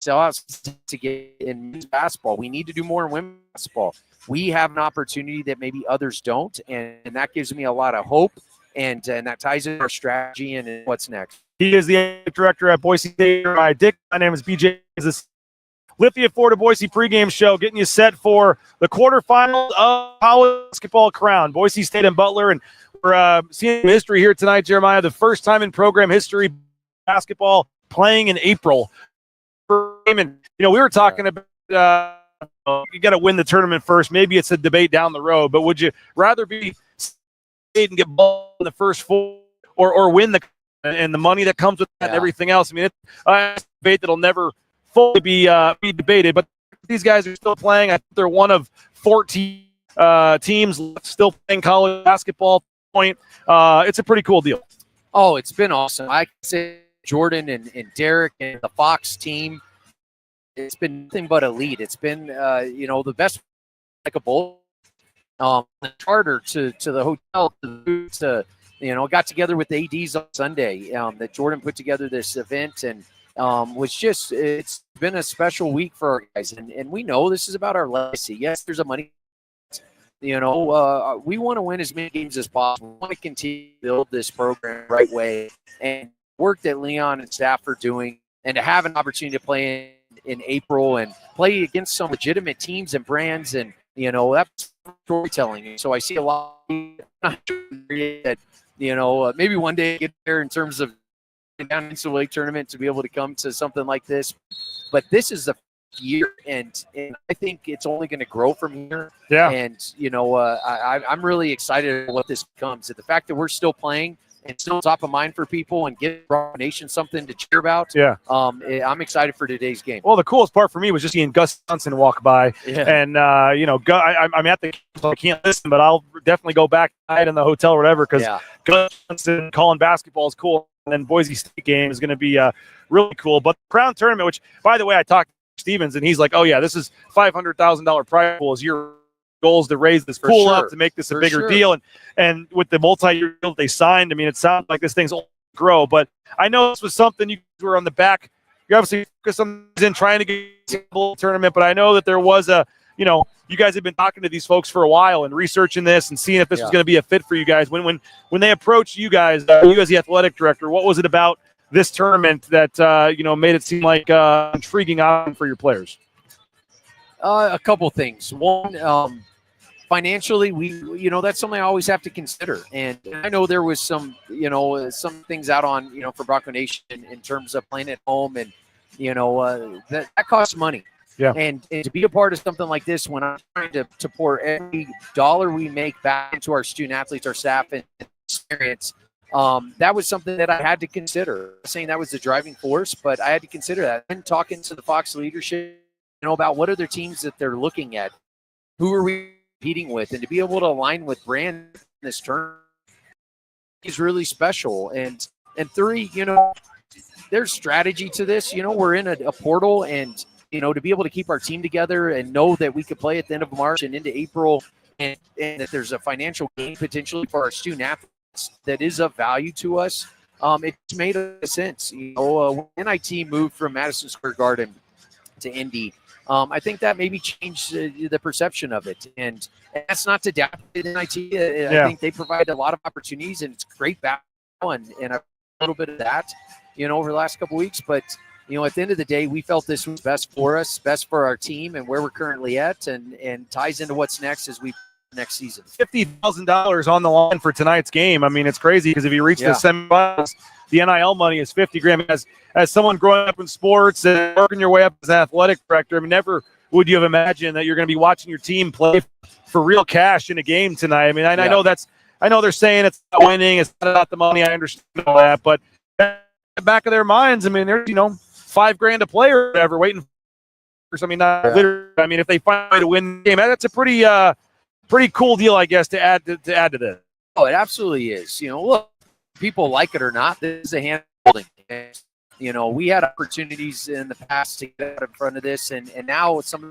Speaker 9: Sell out to get in men's basketball. We need to do more in women's basketball. We have an opportunity that maybe others don't, and that gives me a lot of hope. And that ties into our strategy and what's next.
Speaker 5: He is the athletic director at Boise State. Dick, my name is BJ. This is Lithia Ford Boise Pregame Show, getting you set for the quarterfinals of college basketball crown. Boise State and Butler, and we're seeing history here tonight, Jeremiah. The first time in program history, basketball playing in April. And we were talking about you got to win the tournament first. Maybe it's a debate down the road, but would you rather be and get ball in the first 4 or win the and the money that comes with that and everything else? I mean, it's a debate that'll never fully be debated, but these guys are still playing. I think they're one of 14 teams still playing college basketball. It's a pretty cool deal.
Speaker 9: Oh, it's been awesome. I can say Jordan and Derek and the Fox team, it's been nothing but elite. It's been, the best, like a bowl. The charter to the hotel, got together with the ADs on Sunday. That Jordan put together this event and it's been a special week for our guys. And we know this is about our legacy. Yes, there's a money. We want to win as many games as possible. We want to continue to build this program the right way. And work that Leon and staff are doing, and to have an opportunity to play in April and play against some legitimate teams and brands, and that's storytelling. So I see a lot that maybe one day get there in terms of down into the league tournament to be able to come to something like this. But this is the year, and I think it's only going to grow from here.
Speaker 5: Yeah.
Speaker 9: And I'm really excited about what this becomes. The fact that we're still playing and still top of mind for people and give Bronco Nation something to cheer about.
Speaker 5: Yeah.
Speaker 9: I'm excited for today's game.
Speaker 5: Well, the coolest part for me was just seeing Gus Johnson walk by. Yeah. And, I'm at the – so I can't listen, but I'll definitely go back tonight in the hotel or whatever because Gus Johnson calling basketball is cool. And then Boise State game is going to be really cool. But the Crown Tournament, which, by the way, I talked to Stevens, and he's like, oh, yeah, this is $500,000 prize pool is your goals to raise this pool up to make this a bigger deal. And with the multi-year deal that they signed, I mean, it sounds like this thing's all grow. But I know this was something you were on the back. You obviously focused on trying to get a tournament, but I know that there was you guys have been talking to these folks for a while and researching this and seeing if this was going to be a fit for you guys. When they approached you guys, you as the athletic director, what was it about this tournament that made it seem like intriguing option for your players?
Speaker 9: A couple things. One, financially, that's something I always have to consider. And I know there was some things out on, for Bronco Nation in terms of playing at home, and, that costs money.
Speaker 5: Yeah.
Speaker 9: And to be a part of something like this, when I'm trying to pour every dollar we make back into our student athletes, our staff, and experience, that was something that I had to consider. I'm not saying that was the driving force, but I had to consider that. And talking to the Fox leadership, about what other teams that they're looking at, who are we competing with, and to be able to align with brand in this tournament is really special. And 3, there's strategy to this. We're in a portal, and to be able to keep our team together and know that we could play at the end of March and into April, and that there's a financial gain potentially for our student athletes that is of value to us. It's made sense. When NIT moved from Madison Square Garden to Indy, I think that maybe changed the perception of it. And that's not to doubt it in IT. I think they provide a lot of opportunities, and it's great basketball, and a little bit of that, over the last couple of weeks. But, at the end of the day, we felt this was best for us, best for our team and where we're currently at, and ties into what's next as we next season.
Speaker 5: $50,000 on the line for tonight's game. I mean, it's crazy because if you reach the semifinals, the NIL money is $50,000. As someone growing up in sports and working your way up as an athletic director, I mean, never would you have imagined that you're going to be watching your team play for real cash in a game tonight. I mean, I know I know they're saying it's not winning, it's not about the money. I understand all that, but at the back of their minds, I mean, there's $5,000 a player or whatever waiting for. I mean, not literally. I mean, if they find a way to win the game, that's a pretty cool deal, I guess, to add to this.
Speaker 9: Oh, it absolutely is. Look, people like it or not, this is a hand holding. We had opportunities in the past to get out in front of this, and now some of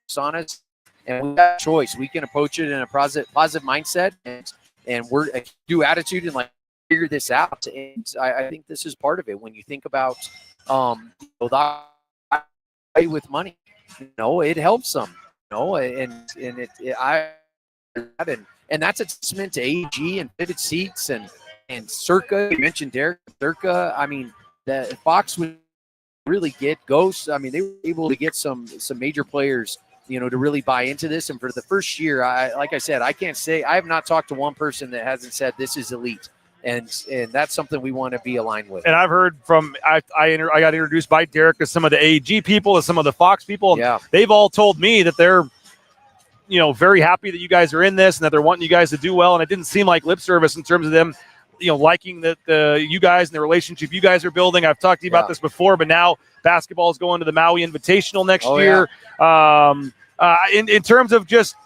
Speaker 9: it's on us, and we have a choice. We can approach it in a positive mindset, and we're do attitude and figure this out. And I think this is part of it. When you think about the way with money, it helps them. And that's a testament to AG and fitted seats and Circa. You mentioned Derek Circa. I mean, the Fox would really get Ghosts. I mean, they were able to get some major players, to really buy into this. And for the first year, like I said, I can't say I have not talked to one person that hasn't said this is elite. And that's something we want to be aligned with.
Speaker 5: And I've heard from I got introduced by Derek to some of the AG people, to some of the Fox people.
Speaker 9: Yeah.
Speaker 5: They've all told me that they're very happy that you guys are in this and that they're wanting you guys to do well. And it didn't seem like lip service in terms of them, liking that you guys and the relationship you guys are building. I've talked to you about this before, but now basketball is going to the Maui Invitational next year. Yeah. In terms of just,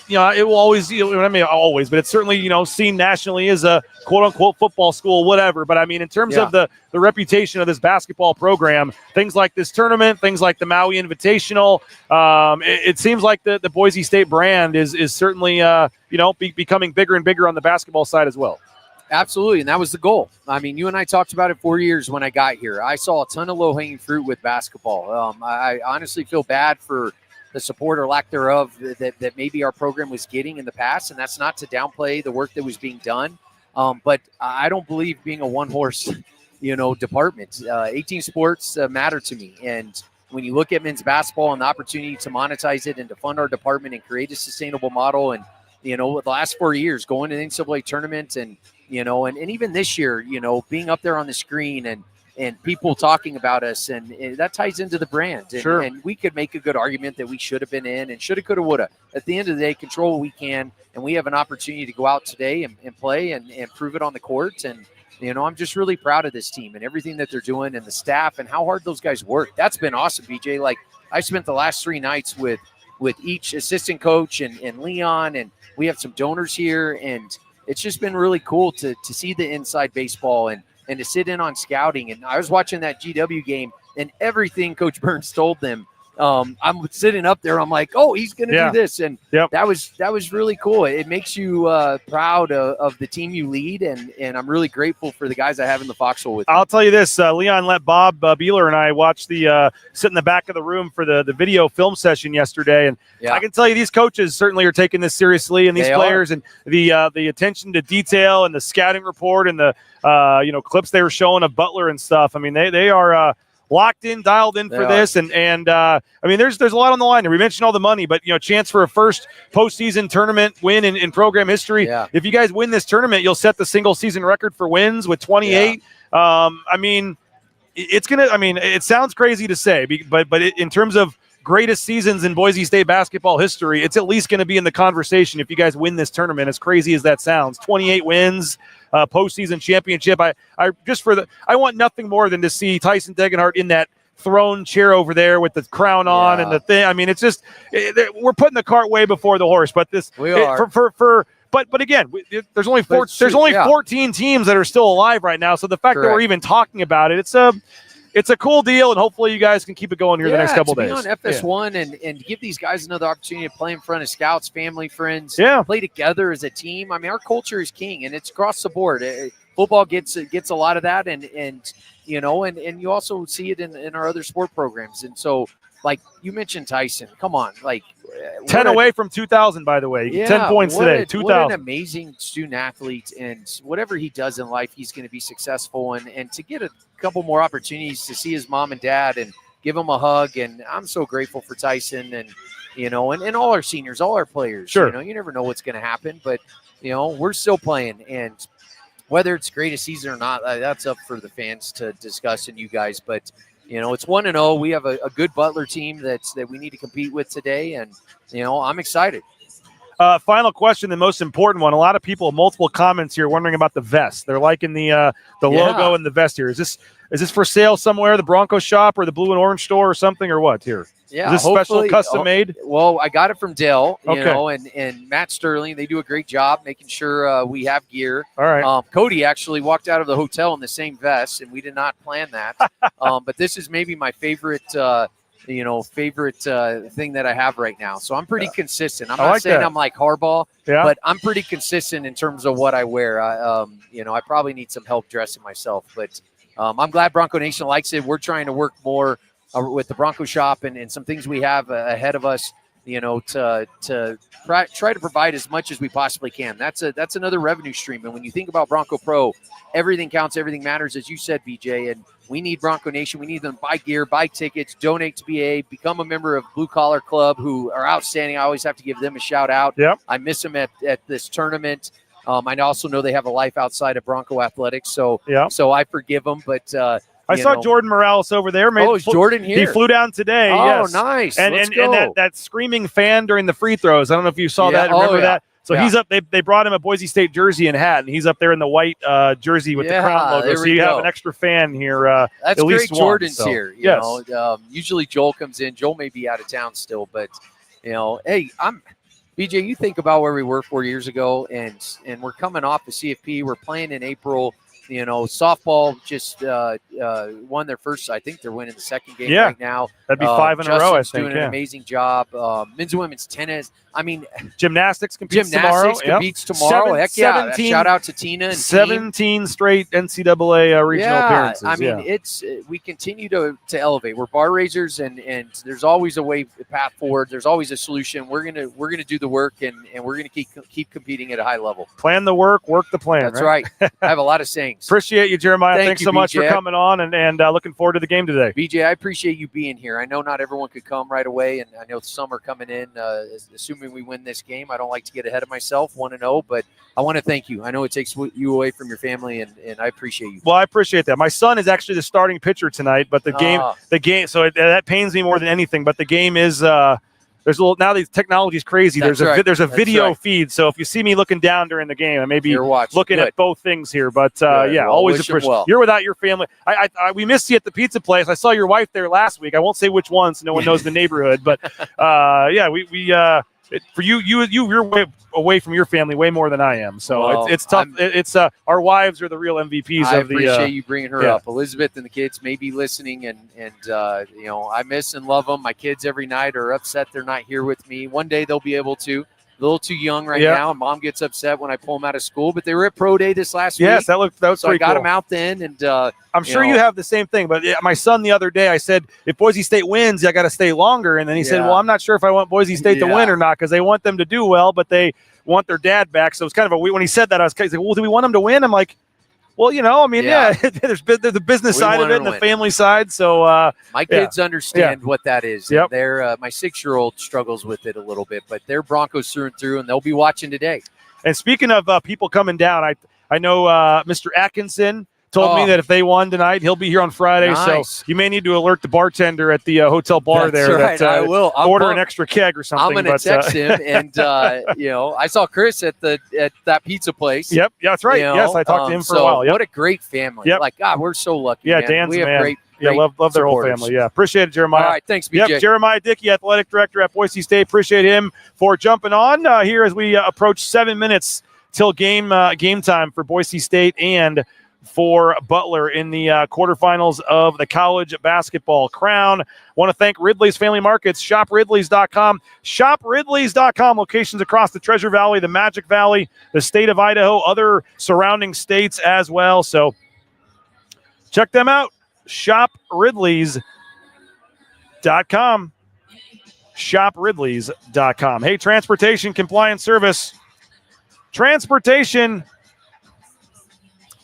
Speaker 5: it will always, always, but it's certainly, seen nationally as a quote unquote football school, whatever. But I mean, in terms of the reputation of this basketball program, things like this tournament, things like the Maui Invitational, it seems like the Boise State brand is certainly, becoming bigger and bigger on the basketball side as well.
Speaker 9: Absolutely, and that was the goal. I mean, you and I talked about it 4 years when I got here. I saw a ton of low-hanging fruit with basketball. I honestly feel bad for the support or lack thereof that maybe our program was getting in the past, and that's not to downplay the work that was being done. But I don't believe being a one-horse, department. 18 sports matter to me, and when you look at men's basketball and the opportunity to monetize it and to fund our department and create a sustainable model, and the last 4 years going to the NCAA tournament, and and even this year, being up there on the screen and people talking about us, and that ties into the brand. And,
Speaker 5: sure.
Speaker 9: And we could make a good argument that we should have been in and shoulda, coulda, woulda. At the end of the day, control what we can, and we have an opportunity to go out today and play and prove it on the court. And, I'm just really proud of this team and everything that they're doing and the staff and how hard those guys work. That's been awesome, BJ. Like, I spent the last 3 nights with each assistant coach and Leon, and we have some donors here, and it's just been really cool to see the inside baseball and to sit in on scouting. And I was watching that GW game, and everything Coach Burns told them, I'm sitting up there. I'm like, oh, he's going to do this. And that was really cool. It makes you proud of the team you lead. And I'm really grateful for the guys I have in the foxhole with me.
Speaker 5: I'll tell you this, Leon let Bob Beeler and I watch sit in the back of the room for the video film session yesterday. And I can tell you these coaches certainly are taking this seriously, and these players and the attention to detail and the scouting report and the clips they were showing of Butler and stuff. I mean, they are locked in, dialed in for this. And I mean, there's a lot on the line. We mentioned all the money, but, chance for a first postseason tournament win in program history. Yeah. If you guys win this tournament, you'll set the single season record for wins with 28. Yeah. I mean, it sounds crazy to say, but in terms of greatest seasons in Boise State basketball history, it's at least going to be in the conversation if you guys win this tournament, as crazy as that sounds. 28 wins, postseason championship. I want nothing more than to see Tyson Degenhart in that throne chair over there with the crown on and the thing. I mean, it's just we're putting the cart way before the horse. But But again, there's only 14 teams that are still alive right now. So the fact that we're even talking about it, it's a cool deal, and hopefully you guys can keep it going here the next couple days.
Speaker 9: On FS1 and give these guys another opportunity to play in front of scouts, family, friends, play together as a team. I mean, our culture is king, and it's across the board. football gets a lot of that, and you know, and you also see it in our other sport programs. And so, like you mentioned, Tyson, come on, like
Speaker 5: 10 away from 2,000, by the way.
Speaker 9: Yeah,
Speaker 5: 10 points today, 2,000.
Speaker 9: What an amazing student athlete, and whatever he does in life, he's going to be successful. And to get a couple more opportunities to see his mom and dad and give him a hug, and I'm so grateful for Tyson, and you know, and all our seniors, all our players.
Speaker 5: Sure.
Speaker 9: You know, you never know what's going to happen, but you know, we're still playing, and whether it's great a season or not, that's up for the fans to discuss and you guys. But you know, it's 1-0. We have a good Butler team that we need to compete with today, and you know, I'm excited.
Speaker 5: Final question, the most important one. A lot of people, multiple comments here, wondering about the vest. They're liking the logo and the vest here. Is this for sale somewhere? The Bronco shop or the blue and orange store or something, or what here?
Speaker 9: Yeah,
Speaker 5: is this special, custom made?
Speaker 9: Well, I got it from Dell, you
Speaker 5: Okay.
Speaker 9: know, and Matt Sterling. They do a great job making sure we have gear.
Speaker 5: All right.
Speaker 9: Cody actually walked out of the hotel in the same vest, and we did not plan that. But this is maybe my favorite thing that I have right now. So I'm pretty consistent. I'm not
Speaker 5: like
Speaker 9: saying
Speaker 5: that.
Speaker 9: I'm like Harbaugh,
Speaker 5: Yeah.
Speaker 9: but I'm pretty consistent in terms of what I wear. I probably need some help dressing myself, but I'm glad Bronco Nation likes it. We're trying to work more with the Bronco shop and some things we have ahead of us, you know, to try to provide as much as we possibly can. That's another revenue stream. And when you think about Bronco Pro, everything counts, everything matters, as you said, BJ. And we need Bronco Nation. We need them to buy gear, buy tickets, donate to BA, become a member of Blue Collar Club, who are outstanding. I always have to give them a shout out.
Speaker 5: Yep.
Speaker 9: I miss them at this tournament. I also know they have a life outside of Bronco athletics, so I forgive them. But
Speaker 5: I saw Jordan Morales over there.
Speaker 9: Is Jordan here?
Speaker 5: He flew down today.
Speaker 9: Oh,
Speaker 5: yes.
Speaker 9: nice.
Speaker 5: And
Speaker 9: Let's
Speaker 5: and
Speaker 9: go.
Speaker 5: that screaming fan during the free throws. I don't know if you saw that. Remember that? So he's up. They brought him a Boise State jersey and hat, and he's up there in the white jersey with the crown logo. So you have an extra fan here.
Speaker 9: That's
Speaker 5: at
Speaker 9: great.
Speaker 5: least
Speaker 9: Jordan's
Speaker 5: one, so.
Speaker 9: here. You know, usually Joel comes in. Joel may be out of town still, but you know, hey, BJ. You think about where we were 4 years ago, and we're coming off the CFP. We're playing in April. You know, softball just won their first. I think they're winning the second game right now.
Speaker 5: That'd be 5 in a row. I think.
Speaker 9: Doing an amazing job. Men's and women's tennis. I mean,
Speaker 5: gymnastics competes tomorrow.
Speaker 9: Competes tomorrow. Heck yeah!
Speaker 5: 17,
Speaker 9: shout out to Tina and
Speaker 5: 17 straight NCAA regional appearances.
Speaker 9: I mean, it's we continue to elevate. We're bar raisers, and there's always a path forward. There's always a solution. We're gonna do the work, and we're gonna keep competing at a high level.
Speaker 5: Plan the work the plan.
Speaker 9: That's right. I have a lot of sayings.
Speaker 5: Appreciate you, Jeremiah. Thanks
Speaker 9: you,
Speaker 5: so much
Speaker 9: BJ.
Speaker 5: for coming on, and looking forward to the game today.
Speaker 9: BJ, I appreciate you being here. I know not everyone could come right away, and I know some are coming in. Assuming we win this game, I don't like to get ahead of myself, 1-0, but I want to thank you. I know it takes you away from your family, and I appreciate you.
Speaker 5: Well, I appreciate that. My son is actually the starting pitcher tonight, but the game. So that pains me more than anything. But the game is. There's a little now. The technology is crazy. There's a video feed. So if you see me looking down during the game, I may be looking at both things here. But always appreciate. You're without your family. We missed you at the pizza place. I saw your wife there last week. I won't say which one, so no one knows the neighborhood. But for you're way away from your family way more than I am. So it's tough. It's our wives are the real MVPs
Speaker 9: I
Speaker 5: of the.
Speaker 9: appreciate you bringing her up. Elizabeth and the kids may be listening, and you know, I miss and love them. My kids every night are upset they're not here with me. One day they'll be able to. A little too young now, and Mom gets upset when I pull them out of school. But they were at Pro Day this last week.
Speaker 5: Yes, that was
Speaker 9: so
Speaker 5: pretty cool.
Speaker 9: I got them out then, and
Speaker 5: I'm sure you have the same thing. But my son the other day, I said, if Boise State wins, I got to stay longer. And then he said, well, I'm not sure if I want Boise State to win or not, because they want them to do well, but they want their dad back. So it's kind of when he said that, I was kind of like, well, do we want them to win? I'm like, well, you know, I mean, there's the business side of it and the family side. So
Speaker 9: my kids understand what that is.
Speaker 5: Yep.
Speaker 9: They're my 6-year-old struggles with it a little bit, but they're Broncos through and through, and they'll be watching today.
Speaker 5: And speaking of people coming down, I know Mr. Atkinson told me that if they won tonight, he'll be here on Friday.
Speaker 9: Nice.
Speaker 5: So you may need to alert the bartender at the hotel bar there.
Speaker 9: Right.
Speaker 5: That,
Speaker 9: I will.
Speaker 5: order an extra keg or something.
Speaker 9: I'm going to text him, and you know, I saw Chris at that pizza place.
Speaker 5: Yep, that's right. Yes, I talked to him for a while. Yep.
Speaker 9: What a great family!
Speaker 5: Yep.
Speaker 9: Like, God, we're so lucky.
Speaker 5: Yeah,
Speaker 9: man.
Speaker 5: Dan's
Speaker 9: we have
Speaker 5: man.
Speaker 9: great
Speaker 5: love their whole
Speaker 9: supporters.
Speaker 5: family. Yeah, appreciate it, Jeremiah.
Speaker 9: All right, thanks, BJ.
Speaker 5: Yep, Jeremiah Dickey, athletic director at Boise State. Appreciate him for jumping on here as we approach 7 minutes till game time for Boise State and for Butler in the quarterfinals of the college basketball crown. Want to thank Ridley's Family Markets, shopridleys.com. Shopridleys.com, locations across the Treasure Valley, the Magic Valley, the state of Idaho, other surrounding states as well. So check them out, shopridleys.com. Shopridleys.com. Hey, Transportation Compliance Service. Transportation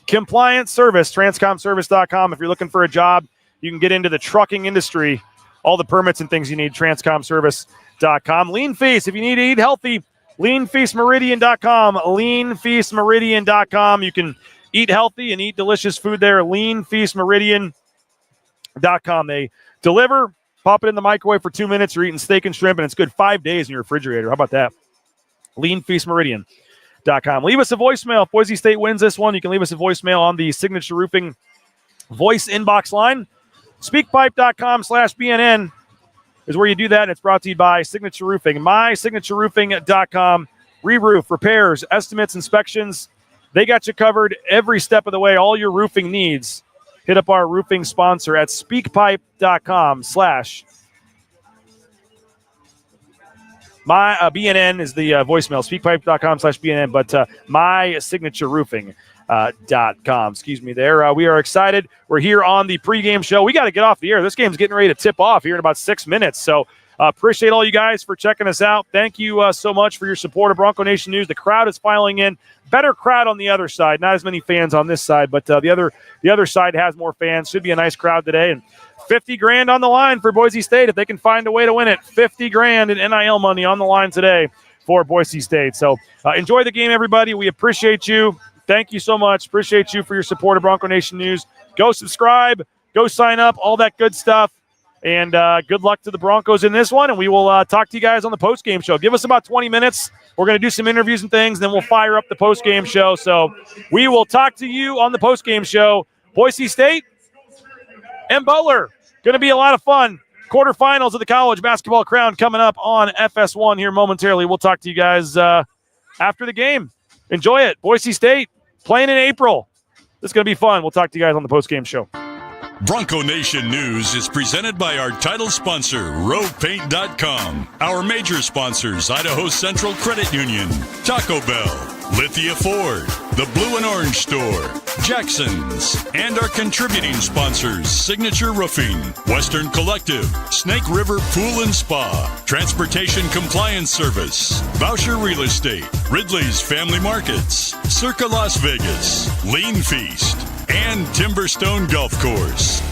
Speaker 5: Compliance Service, transcomservice.com. If you're looking for a job, you can get into the trucking industry. All the permits and things you need, transcomservice.com. Lean Feast, if you need to eat healthy, leanfeastmeridian.com. Leanfeastmeridian.com. You can eat healthy and eat delicious food there. Leanfeastmeridian.com. They deliver, pop it in the microwave for 2 minutes. You're eating steak and shrimp, and it's good 5 days in your refrigerator. How about that? Leanfeastmeridian.com. Leave us a voicemail. If Boise State wins this one, you can leave us a voicemail on the Signature Roofing voice inbox line. Speakpipe.com/BNN is where you do that, and it's brought to you by Signature Roofing. MySignatureRoofing.com. Re-roof, repairs, estimates, inspections. They got you covered every step of the way. All your roofing needs. Hit up our roofing sponsor at speakpipe.com/ My BNN is the voicemail, speakpipe.com/BNN, but mysignatureroofing.com. Excuse me there. We are excited. We're here on the pregame show. We got to get off the air. This game's getting ready to tip off here in about 6 minutes. So appreciate all you guys for checking us out. Thank you so much for your support of Bronco Nation News. The crowd is filing in. Better crowd on the other side. Not as many fans on this side, but the other side has more fans. Should be a nice crowd today. And $50,000 on the line for Boise State if they can find a way to win it. $50,000 in NIL money on the line today for Boise State. So enjoy the game, everybody. We appreciate you. Thank you so much. Appreciate you for your support of Bronco Nation News. Go subscribe. Go sign up. All that good stuff. And good luck to the Broncos in this one. And we will talk to you guys on the postgame show. Give us about 20 minutes. We're going to do some interviews and things. Then we'll fire up the postgame show. So we will talk to you on the postgame show. Boise State and Butler. Going to be a lot of fun. Quarterfinals of the college basketball crown coming up on FS1 here momentarily. We'll talk to you guys after the game. Enjoy it. Boise State playing in April. This is going to be fun. We'll talk to you guys on the postgame show.
Speaker 4: Bronco Nation News is presented by our title sponsor, RowPaint.com. Our major sponsors, Idaho Central Credit Union, Taco Bell, Lithia Ford, the Blue and Orange Store, Jackson's, and our contributing sponsors, Signature Roofing, Western Collective, Snake River Pool and Spa, Transportation Compliance Service, Boucher Real Estate, Ridley's Family Markets, Circa Las Vegas, Lean Feast, and Timberstone Golf Course.